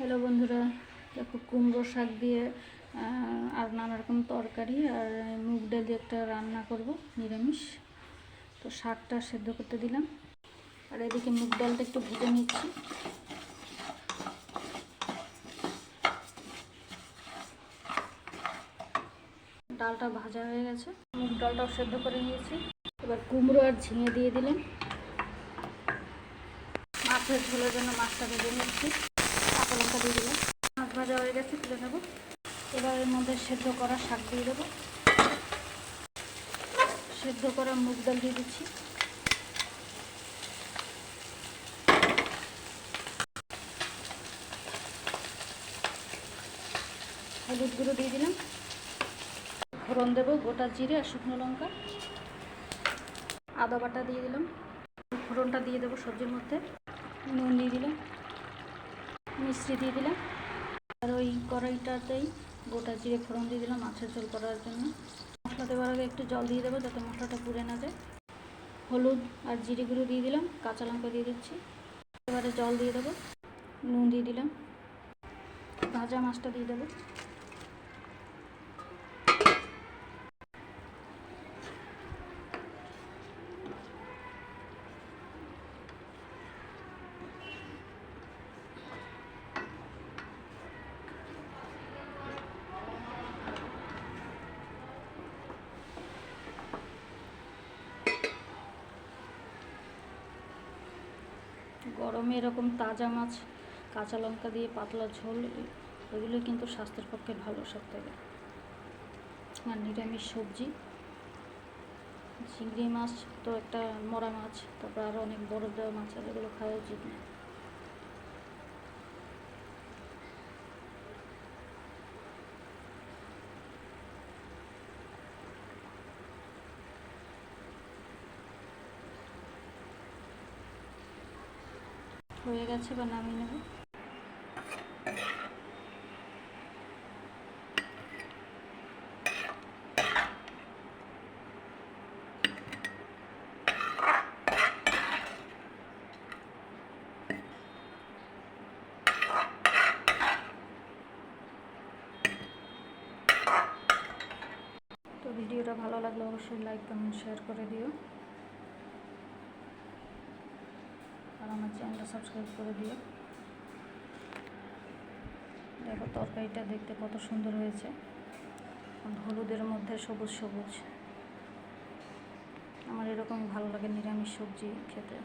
Hello বন্ধুরা, দেখো কুমড়ো শাক দিয়ে আর নানা রকম তরকারি আর মুগ ডাল দিয়ে একটা রান্না করব নিরামিষ। তো শাকটা সেদ্ধ করতে দিলাম আর এদিকে মুগ ডালটা একটু ভেজে নিচ্ছি। ডালটা ভাজা হয়ে গেছে, মুগ ডালটাও সেদ্ধ করে নিয়েছি। এবার কুমড়ো আর ঝিঙে দিয়ে দিলাম। মাছের ঝোলের জন্য মাছটা ভেজে নিচ্ছি। কাঁচা লঙ্কা দিয়ে দিলাম। মাছ ভাজা হয়ে গেছে, তুলে নেব। এবার এর মধ্যে সেদ্ধ করা শাক দিয়ে দেবো। সেদ্ধ করা মুগ ডাল দিয়ে দিচ্ছি। হলুদ গুঁড়ো দিয়ে দিলাম। ফোড়ন দেবো গোটা জিরে আর শুকনো লঙ্কা। আদা বাটা দিয়ে দিলাম। ফোড়নটা দিয়ে দেবো সবজির মধ্যে। নুন দিয়ে দিলাম, মিষ্টি দিয়ে দিলাম। আর ওই কড়াইটাতেই গোটা জিরে ফোড়ন দিয়ে দিলাম মাছের ঝোল করার জন্য। মশলা দেওয়ার আগে একটু জল দিয়ে দেবো যাতে মশলাটা পুড়ে না যায়। হলুদ আর জিরে গুঁড়ো দিয়ে দিলাম, কাঁচা লঙ্কা দিয়ে দিচ্ছি। এবারে জল দিয়ে দেবো, নুন দিয়ে দিলাম, ভাজা মাছটা দিয়ে দেবো। গরমে এরকম তাজা মাছ কাঁচা লঙ্কা দিয়ে পাতলা ঝোল, এগুলো কিন্তু স্বাস্থ্যের পক্ষে ভালো সব থেকে। আর নিরামিষ সবজি, চিংড়ি মাছ তো একটা মরা মাছ, তারপর আরও অনেক বড় বড় মাছ আছে, এগুলো খাওয়া উচিত না। হয়ে গেছে, বা নামিয়ে নেব। তো ভিডিওটা ভালো লাগলে অবশ্যই লাইক কমেন্ট শেয়ার করে দিও আর আমার চ্যানেলটা সাবস্ক্রাইব করে দিও। দেখো তরকারিটা দেখতে কত সুন্দর হয়েছে, হলুদের মধ্যে সবুজ সবুজ। আমার এরকমই ভালো লাগে নিরামিষ সবজি খেতে।